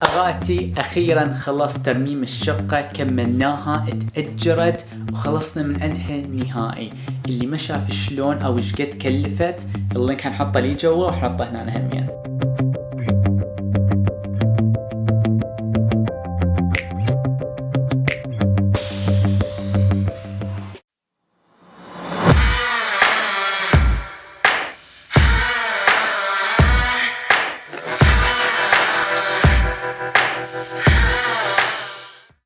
أغاتي أخيرا خلص ترميم الشقة، كملناها، اتأجرت وخلصنا من عندها نهائي. اللي ما شاف شلون أو ايش قد كلفت، اللينك هنحطه لي جوا وحنحطه هنا همين.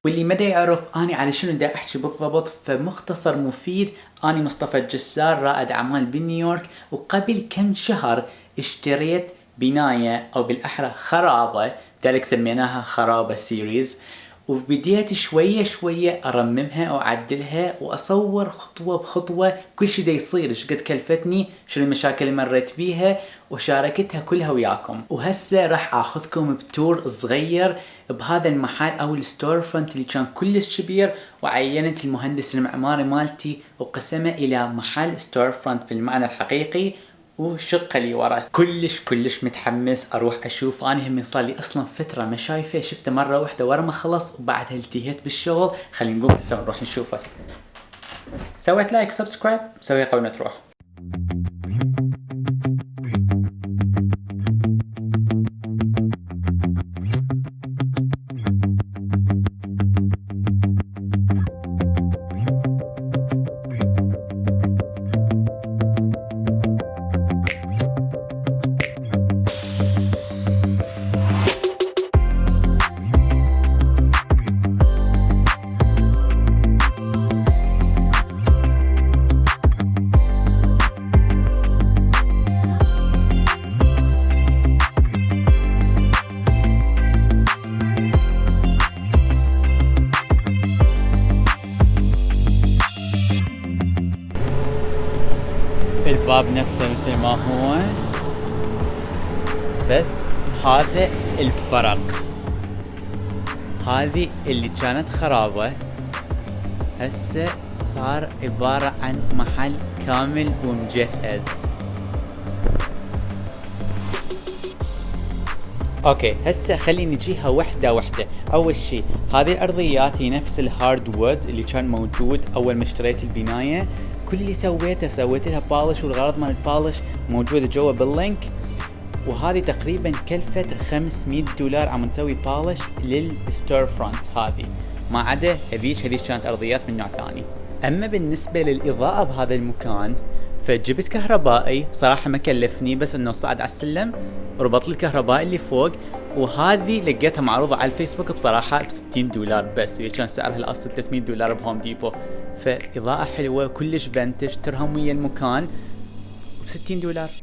واللي ما دا يعرف اني على شنو دا احكي بالضبط، فمختصر مفيد. اني مصطفى الجسار، رائد اعمال بنيويورك، وقبل كم شهر اشتريت بناية او بالاحرى خرابة، ذلك سميناها خرابة سيريز، وبديت شوية شوية ارممها واعدلها واصور خطوة بخطوة كل شي دا يصير، ايش قد كلفتني، شنو المشاكل اللي مريت بيها، وشاركتها كلها وياكم. وهسه راح اخذكم بتور صغير بهذا المحل او الستور فرونت اللي كان كلش كبير، وعينت المهندس المعماري مالتي وقسمه الى محل ستور فرونت بالمعنى الحقيقي، وشقة لي ورا. كلش متحمس اروح اشوف. انا هم صار لي اصلا فترة ما شايفه، شفته مرة واحدة ورا ما خلص وبعدها التهيت بالشغل. خلينا نقوم هسه نروح نشوفه. سويت لايك وسبسكرايب، سويه قبل ما تروح. الباب نفسه مثل ما هو، بس هذا الفرق. هذه اللي كانت خرابة هسه صار عبارة عن محل كامل ومجهز. اوكي هسه خلينا نجيها وحدة وحدة. اول شي هذه الارضيات هي نفس الهارد وود اللي كان موجود اول ما اشتريت البناية. كل اللي سويت لها بالش، والغرض مال البالش موجود جوا باللينك. وهذه تقريبا كلفت $500 عم نسوي بالش للستور فرونت هذه، ما عدا هذيك كانت ارضيات من نوع ثاني. اما بالنسبة للاضاءة بهذا المكان، فجبت كهربائي بصراحة ما كلفني، بس انه صعد على السلم ربط لي الكهربائي اللي فوق. وهذه لقيتها معروضة على الفيسبوك بصراحة $60 بس، وهي كان سعرها الاصل $300 بهوم ديبو. فاضاءة حلوة كلش فانتج، ترهم ويا المكان $60.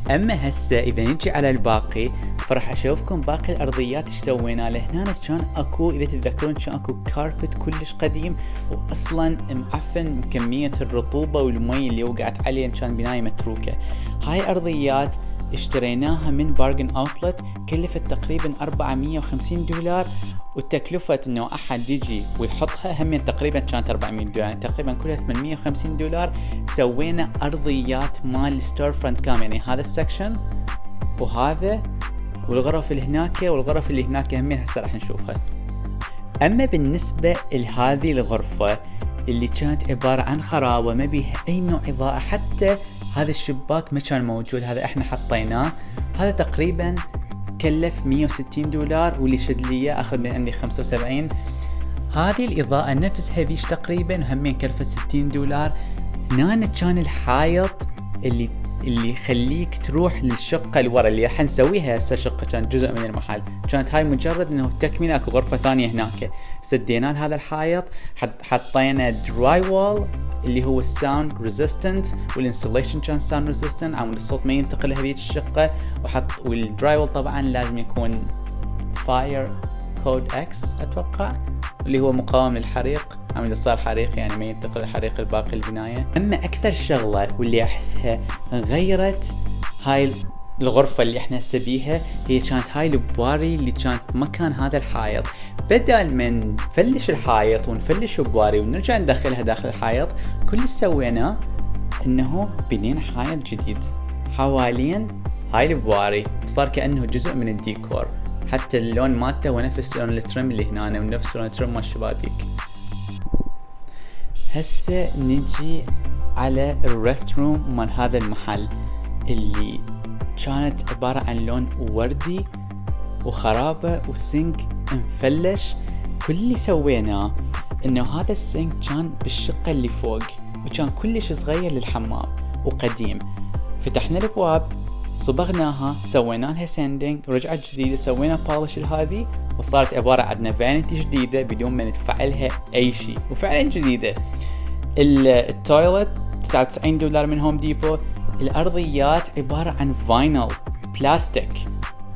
اما هسه اذا نجي على الباقي، فراح اشوفكم باقي الارضيات ايش سوينا له. هنا كان اكو، اذا تتذكرون، كان اكو كاربت كلش قديم واصلا معفن كمية الرطوبة والمي اللي وقعت عليه، كان بناية متروكة. هاي الارضيات اشتريناها من بارجن اوتلت، كلفت تقريبا $450، والتكلفة انه احد يجي ويحطها هم تقريبا كانت $400، يعني تقريبا كلها $850. سوينا ارضيات مال ستور فرونت كامل، يعني هذا السكشن وهذا والغرف اللي هناك والغرف اللي هناك همين هسه راح نشوفها. اما بالنسبة لهذه الغرفة اللي كانت عبارة عن خرابة ما بيها اي نوع اضاءة، حتى هذا الشباك ما كان موجود، هذا احنا حطيناه. هذا تقريبا كلف $160، واللي شد لي اخذ من عندي 75. هذه الاضاءة نفس هذيش تقريبا همين كلفت $60. هنا كان الحائط اللي يخليك تروح للشقة اللي ورا اللي راح نسويها هسه. شقة كانت جزء من المحل، كانت هاي مجرد انه تكملة، اكو غرفة ثانية هناك. سدينا لهذا الحائط، حطينا دراي وول اللي هو الساوند ريزيستنت، والانستليشن كان ساوند ريزيستنت عشان الصوت ما ينتقل لهذيك الشقة. والدراي وول طبعا لازم يكون فاير كود اكس اتوقع، اللي هو مقاوم للحريق، عم صار حريق يعني ما ينتقل الحريق الباقي البناية. اما اكثر شغلة واللي احسها غيرت هاي الغرفة اللي احنا هسه بيها، هي كانت هاي البواري اللي كانت مكان هذا الحائط. بدل ما نفلش الحائط ونفلش البواري ونرجع ندخلها داخل الحائط، كل اللي سويناه انه بنينا حائط جديد حوالين هاي البواري، صار كأنه جزء من الديكور. حتى اللون مالته هو نفس لون الترم اللي هنا ونفس لون الترم مال الشبابيك. هسه نجي على الريست روم مال هذا المحل اللي كانت عبارة عن لون وردي وخرابة وسينك مفلش. كل اللي سويناه انه هذا السينك كان بالشقة اللي فوق وكان كلش صغير للحمام وقديم. فتحنا الابواب، صبغناها، سوينا لها ساندينج، رجعت جديدة، سوينا بالش لهذه وصارت عبارة عن فانيتي جديدة بدون ما ندفع لها اي شيء وفعلا جديدة. التويلت $99 من هوم ديبو. الارضيات عبارة عن فاينل بلاستيك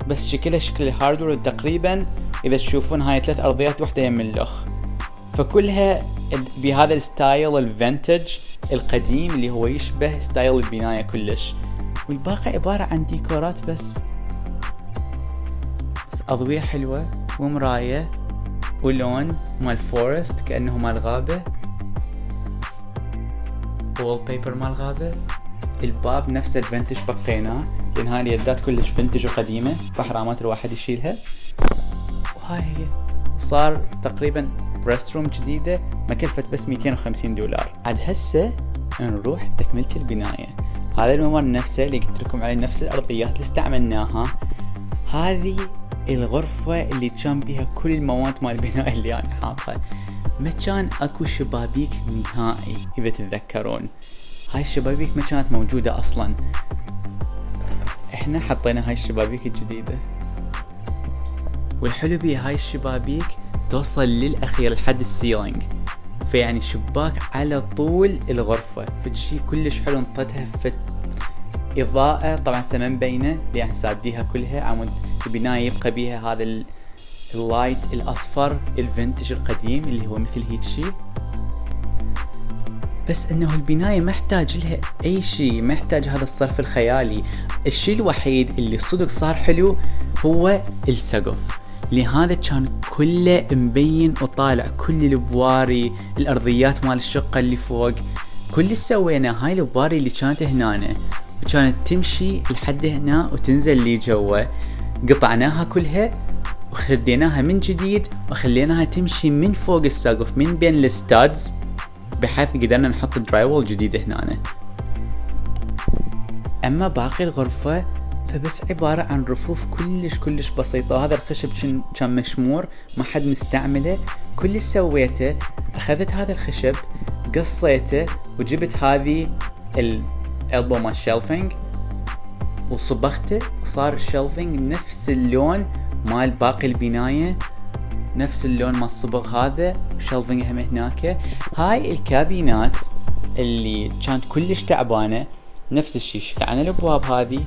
بس شكلها شكل الهاردوير تقريبا. اذا تشوفون هاي 3 ارضيات واحدة يم اللخ، فكلها بهذا الستايل الفينتج القديم اللي هو يشبه ستايل البناية كلش. والباقي عبارة عن ديكورات بس أضوية حلوة ومراية ولون مال فورست كأنه مال غابة، وول بيبر مال غابة. الباب نفس الفينتج بقيناه لأن هاي اليدات كلش فينتج وقديمة فحرامات الواحد يشيلها. وهاي هي صار تقريبا ريست روم جديدة ما كلفت بس $250. عاد هسه نروح تكملة البناية. هذا الممر نفسه اللي قلت لكم عليه نفس الأرضيات اللي استعملناها. هذه الغرفة اللي كان بيها كل المواد مال البناء اللي أنا حاطها. ما كان أكو شبابيك نهائي إذا تتذكرون. هاي الشبابيك ما كانت موجودة أصلا. إحنا حطينا هاي الشبابيك الجديدة. والحلو بيها هاي الشبابيك توصل للأخير لحد السيلينج، فيعني شباك على طول الغرفة. فشي كلش حلو. نطتها في إضاءة طبعا سمن بينه لأن ساديها كلها عمود البناية يبقى بيها هذا اللايت الأصفر الفينتج القديم اللي هو مثل هيك شي. بس انه البناية ما احتاج لها اي شيء، ما احتاج هذا الصرف الخيالي. الشيء الوحيد اللي صدق صار حلو هو السقف، لهذا كان كله مبين وطالع كل البواري الارضيات مال الشقة اللي فوق. كل اللي سوينا هاي البواري اللي كانت هنا وكانت تمشي لحد هنا وتنزل لي جوا، قطعناها كلها وخديناها من جديد وخليناها تمشي من فوق السقف من بين الستادز بحيث قدرنا نحط دراي وول جديد هنا. اما باقي الغرفة فبس عبارة عن رفوف كلش بسيطة. هذا الخشب كان مشمور ما حد مستعمله. كل اللي سويته اخذت هذا الخشب قصيته وجبت هذه الالبو مال الشيلفينج وصبغته وصار الشيلفينج نفس اللون مال باقي البناية، نفس اللون مال الصبغ هذا. شيلفينج هم هناك. هاي الكابينات اللي كانت كلش تعبانة نفس الشيء. شلعنا الابواب هذه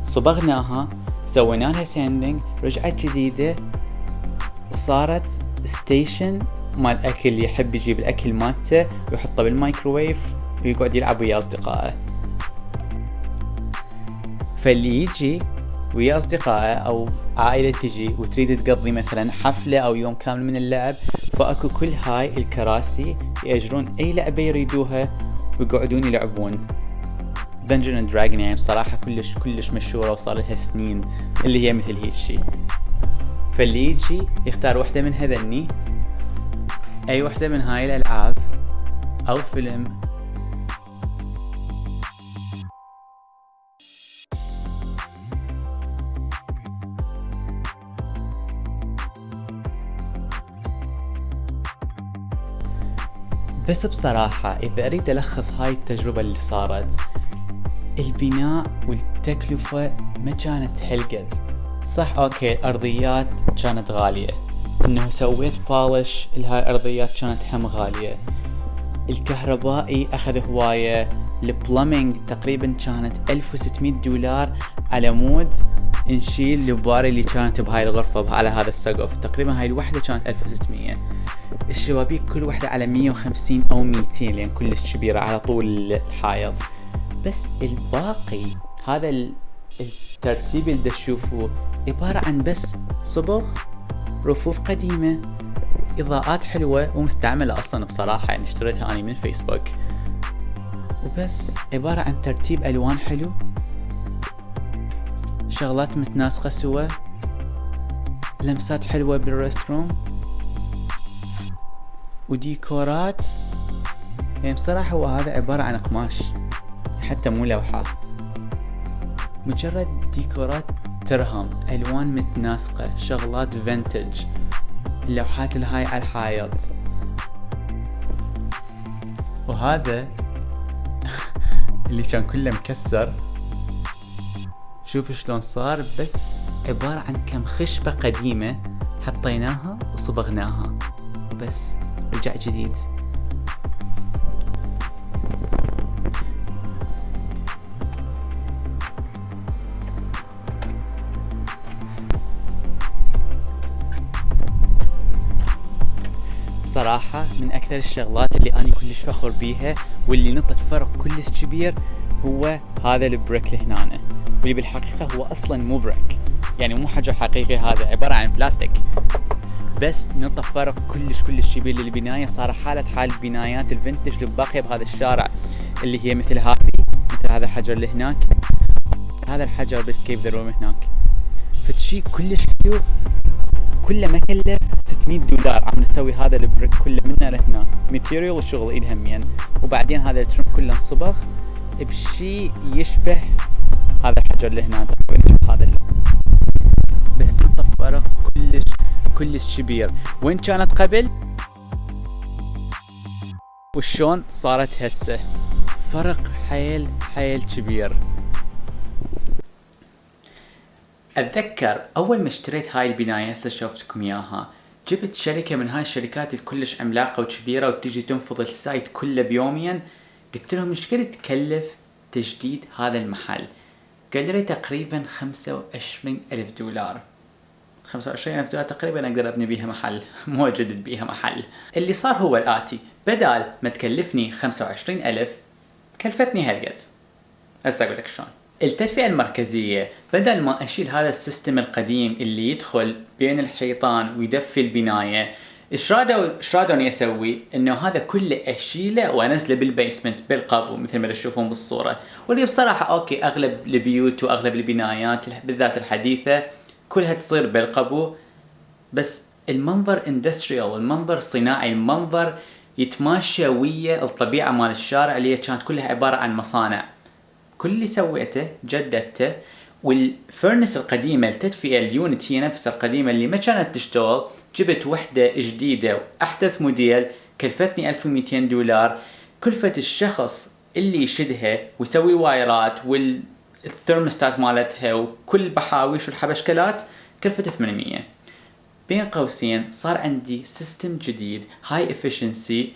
صبغناها سوينا لها ساندينج رجعت جديدة وصارت ستيشن مال اكل اللي يحب يجيب الاكل مالته ويحطه بالمايكروويف ويقعد يلعب ويا اصدقائه. فاللي يجي ويا اصدقائه او عائلة تجي وتريد تقضي مثلا حفلة او يوم كامل من اللعب، فاكو كل هاي الكراسي يأجرون اي لعبة يريدوها ويقعدون يلعبون. Dungeons and Dragons يعني بصراحة كلش مشهورة وصار لها سنين اللي هي مثل هيك شيء. فاللي يجي يختار واحدة من هذني، اي واحدة من هاي الالعاب او فيلم بس بصراحة إذا أريد ألخص هاي التجربة اللي صارت، البناء والتكلفة ما كانت حلقد. صح أوكي الأرضيات كانت غالية، إنه سويت بالش لهاي الأرضيات كانت هم غالية، الكهربائي أخذ هواية، البلمينج تقريبا كانت $1600 على مود نشيل البواري اللي كانت بهاي الغرفة على هذا السقف. تقريبا هاي الوحدة كانت 1600. الشبابيك كل واحدة على 150 أو 200 لأن كلش كبيرة على طول الحائط. بس الباقي هذا الترتيب اللي تشوفوه عبارة عن بس صبغ، رفوف قديمة، إضاءات حلوة ومستعملة أصلا بصراحة، يعني اشتريتها أنا من فيسبوك، وبس عبارة عن ترتيب ألوان حلو، شغلات متناسقة سوا، لمسات حلوة بالريستروم وديكورات. يعني بصراحة هو هذا عبارة عن قماش، حتى مو لوحة، مجرد ديكورات ترهم، ألوان متناسقة، شغلات فينتج، اللوحات الهاي على الحائط. وهذا اللي كان كله مكسر، شوف شلون صار، بس عبارة عن كم خشبة قديمة حطيناها وصبغناها بس رجع جديد. بصراحة من أكثر الشغلات اللي أنا كلش فخور بيها واللي نطت فرق كلش كبير هو هذا البريك لهنا، واللي بالحقيقة هو أصلا مو بريك، يعني مو حجر حقيقي، هذا عبارة عن بلاستيك، بس نطت فرق كلش كبير للبناية. صار حالة حال البنايات الفينتج اللي باقية بهذا الشارع، اللي هي مثل هذه، مثل هذا الحجر اللي هناك، هذا الحجر بسكيب ذا روم هناك، فتشي كلش حلو. كله ما كلف $600 عم نسوي هذا البريك كله منا لهنا، ماتيريال وشغل ايد همين، وبعدين هذا الترم كله انصبغ بشي يشبه هذا الحجر اللي هنا، تقريبا يشبه هذا بس نطف فرق كلش كبير. وين كانت قبل وشون صارت هسه، فرق حيل كبير. اتذكر اول ما اشتريت هاي البناية، هسه شوفتكم اياها، جبت شركة من هاي الشركات الكلش عملاقة وكبيرة وتجي تنفض السايت كله بيوميا. قلت لهم ايش قد تكلف تجديد هذا المحل؟ قالوا لي تقريبا $25,000. $25,000 تقريبا اقدر ابني بيها محل، مو اجدد بيها محل. اللي صار هو الاتي، بدال ما تكلفني 25,000 كلفتني هالقد. هسه اقول لك شلون. التدفئة المركزية، بدل ما اشيل هذا السيستم القديم اللي يدخل بين الحيطان ويدفي البناية، ايش رادوني اسوي؟ انه هذا كله اشيله وانزله بالبيسمنت بالقبو مثل ما تشوفون بالصورة. واللي بصراحة اوكي، اغلب البيوت واغلب البنايات بالذات الحديثة كلها تصير بالقبو، بس المنظر اندستريال، المنظر صناعي، المنظر يتماشى ويا الطبيعة مال الشارع اللي كانت كلها عبارة عن مصانع. كل اللي سويته جددته، والفرنس القديمة التدفئة اليونت هي نفسها القديمة اللي ما كانت تشتغل، جبت وحدة جديدة وأحدث موديل كلفتني $1200. كلفة الشخص اللي يشدها ويسوي وايرات والثيرموستات مالتها وكل البحاويش والحبشكلات كلفته 800. بين قوسين صار عندي سيستم جديد هاي افشنسي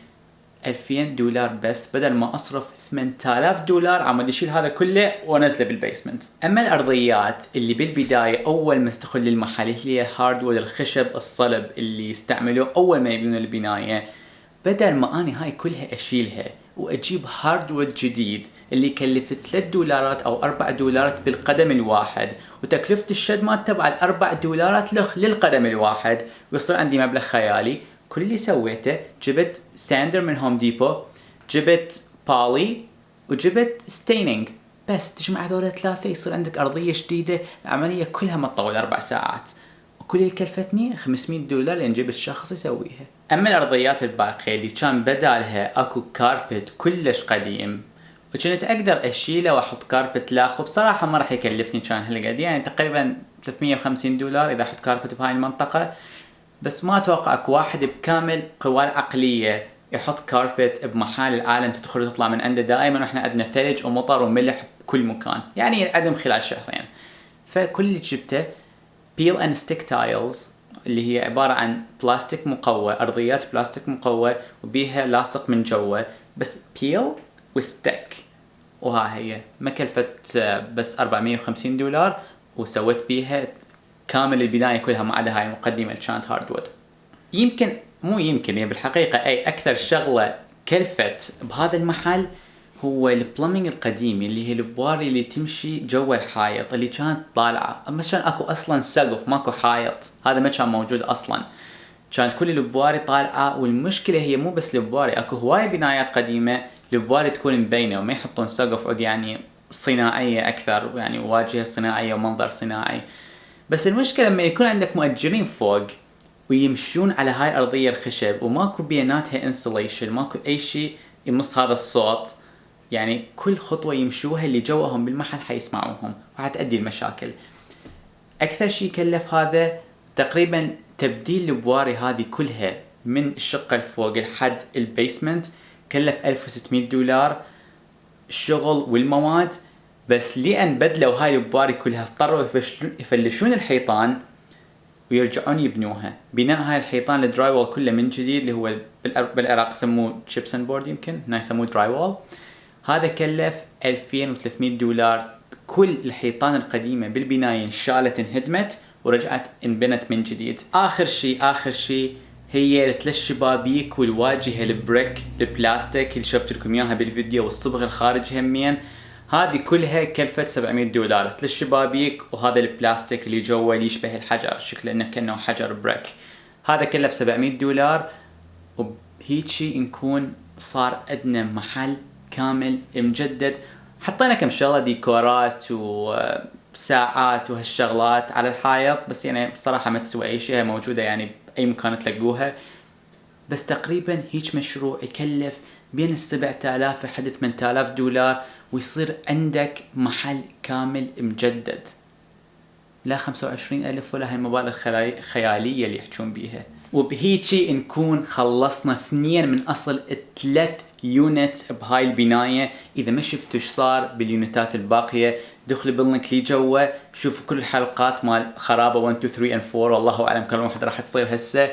$2,000 بس، بدل ما اصرف $8,000 عم اشيل هذا كله وانزله بالبيسمنت. اما الارضيات اللي بالبداية اول ما تدخل للمحل اللي هي هاردوود، الخشب الصلب اللي يستعملوه اول ما يبنون البناية، بدل ما اني هاي كلها اشيلها واجيب هاردوود جديد اللي يكلف $3 او $4 بالقدم الواحد، وتكلفة الشد مالته بعد $4 للقدم الواحد، ويصير عندي مبلغ خيالي. كل اللي سويته جبت ساندر من هوم ديبو، جبت بالي، وجبت ستينينج، بس تجمع هذول ثلاثة يصير عندك أرضية جديدة. العملية كلها ما تطول 4 ساعات، وكل اللي كلفتني $500 لأن جبت شخص يسويها. أما الأرضيات الباقية اللي كان بدالها أكو كاربت كلش قديم، وكنت أقدر أشيله وأحط كاربت لاخو، بصراحة ما راح يكلفني كان هالقد، يعني تقريبا $350 إذا أحط كاربت بهاي المنطقة. بس ما أتوقع أكو واحد بكامل قواه العقلية يحط كاربت بمحل العالم تدخل وتطلع من عنده دائما وإحنا عندنا ثلج ومطر وملح بكل مكان، يعني ينعدم خلال شهرين. فكل اللي جبته بيل اند ستيك تايلز، اللي هي عبارة عن بلاستيك مقوى، أرضيات بلاستيك مقوى وبيها لاصق من جوا، بس بيل وستيك. وها هي ما كلفت بس $450، وسويت بيها كامل البداية كلها ما عدا هاي المقدمة اللي كانت هاردوود. يمكن هي بالحقيقة أي أكثر شغلة كلفت بهذا المحل هو البلمينج القديم، اللي هي البواري اللي تمشي جوا الحائط اللي كانت طالعة، اما كان اكو اصلا سقف ماكو حائط، هذا ما كان موجود اصلا، كانت كل البواري طالعة. والمشكلة هي مو بس البواري، اكو هواي بنايات قديمة البواري تكون مبينة وما يحطون سقف، عود يعني صناعية اكثر، يعني واجهة صناعية ومنظر صناعي. بس المشكلة لما يكون عندك مؤجرين فوق ويمشون على هاي الأرضية الخشب وماكو بيناتها انسوليشن، ماكو أي شيء يمص هذا الصوت، يعني كل خطوة يمشوها اللي جوهم بالمحل حيسمعوهم وحتأدي المشاكل. أكثر شيء كلف هذا تقريبا تبديل البواري هذه كلها من الشقة الفوق لحد البيسمنت كلف $1600 الشغل والمواد بس. لأن بدلوا هاي البواري كلها اضطروا يفلشون الحيطان ويرجعون يبنوها. بناء هاي الحيطان الدراي وول كله من جديد اللي هو بالعراق يسموه جيبسن بورد، يمكن هنا يسموه دراي وول، هذا كلف $2300. كل الحيطان القديمة بالبناية انشالت انهدمت ورجعت انبنت من جديد. آخر شيء هي الثلاث شبابيك والواجهة البريك البلاستيك اللي شفت لكم اياها بالفيديو والصبغ الخارجي همين، هذه كلها كلفت $700. 3 شبابيك وهذا البلاستيك اللي جوا اللي يشبه الحجر، شكله انه كأنه حجر بريك، هذا كلف $700. وبهيجي نكون صار عندنا محل كامل مجدد. حطينا كم شغلة ديكورات وساعات وهالشغلات على الحائط بس يعني بصراحة ما تسوي اي شيء، موجودة يعني بأي مكان تلقوها. بس تقريبا هيج مشروع يكلف بين $7,000 لحد $8,000 ويصير عندك محل كامل مجدد، لا 25,000 ولا هاي المبالغ خيالية اللي يحجون بيها. وبهيجي نكون خلصنا 2 من أصل 3 يونت بهاي البناية. إذا ما شفتوا ايش صار باليونتات الباقية دخلوا باللينك لي جوا شوفوا كل الحلقات مال خرابة 1 2 3 and 4، والله أعلم كم واحدة راح تصير هسه.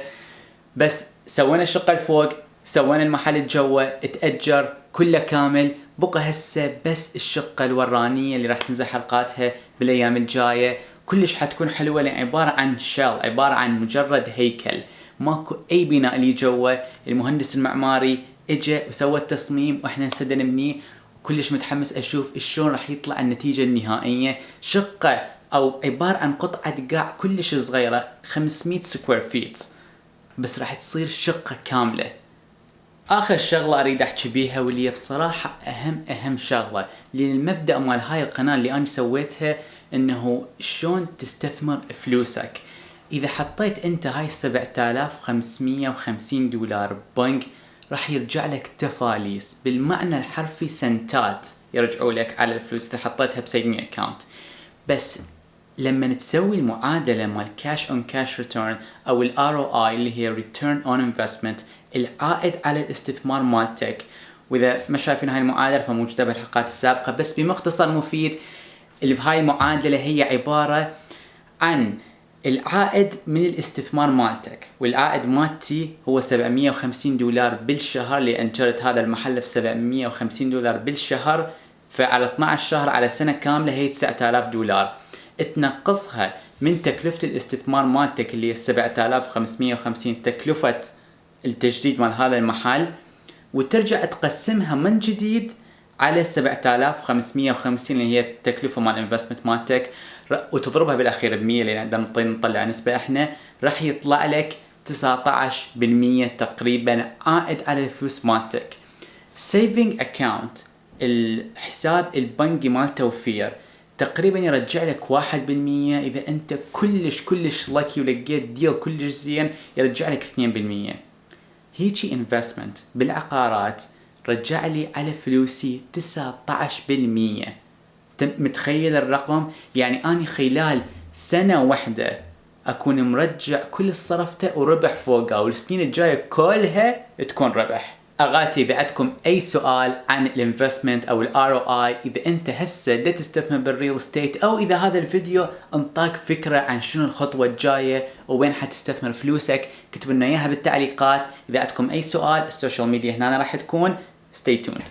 بس سوينا الشقة الفوق، سوينا المحل الجوا اتأجر كله كامل، بقى هسه بس الشقة الورانية اللي راح تنزل حلقاتها بالأيام الجاية. كلش حتكون حلوة لأن عبارة عن عبارة عن مجرد هيكل، ماكو أي بناء اللي جوا. المهندس المعماري اجى وسوى التصميم واحنا نسد نبنيه. كلش متحمس اشوف شلون راح يطلع النتيجة النهائية. شقة او عبارة عن قطعة قاع كلش صغيرة 500 سكوير فيت بس راح تصير شقة كاملة. اخر شغلة اريد احكي بيها واللي بصراحة اهم شغلة للمبدأ مال هاي القناة اللي انا سويتها، انه شلون تستثمر فلوسك. اذا حطيت انت هاي $7,550 بنك راح يرجع لك تفاليس بالمعنى الحرفي، سنتات يرجعوا لك على الفلوس اذا حطيتها بسيفنج اكاونت. بس لما تسوي المعادلة مال كاش اون كاش ريتيرن او ال ROI اللي هي ريتيرن اون انفستمنت، العائد على الاستثمار مالتك، واذا ما شايفين هاي المعادلة فموجودة بالحلقات السابقة، بس بمختصر مفيد اللي بهاي المعادلة هي عبارة عن العائد من الاستثمار مالتك، والعائد مالتي هو $750 بالشهر لأن جرت هذا المحل في $750 بالشهر، فعلى 12 شهر على سنة كاملة هي $9,000. تنقصها من تكلفة الاستثمار مالتك اللي هي 7,550 تكلفة التجديد مال هذا المحل، وترجع تقسمها من جديد على 7,550 اللي هي التكلفة مال الانفستمنت مالتك، وتضربها بالاخير ب100 لان نطلع نسبة احنا، راح يطلع لك 19% تقريبا عائد على الفلوس مالتك. سيفنج اكاونت الحساب البنكي مال توفير تقريبا يرجع لك 1%. اذا انت كلش لاكي ولقيت ديل كلش زين يرجع لك 2%. هيجي انفستمنت بالعقارات رجع لي على فلوسي 19%. متخيل الرقم؟ يعني اني خلال سنة واحدة اكون مرجع كل اللي صرفته وربح فوقها، والسنين الجاية كلها تكون ربح. اغاتي اذا عندكم اي سؤال عن الانفستمنت او ROI، اذا انت هسه دا تستثمر بالريل استيت، او اذا هذا الفيديو انطاك فكرة عن شنو الخطوة الجاية ووين حتستثمر فلوسك، كتبوا لنا اياها بالتعليقات. اذا عندكم اي سؤال السوشيال ميديا هنا راح تكون. stay tuned.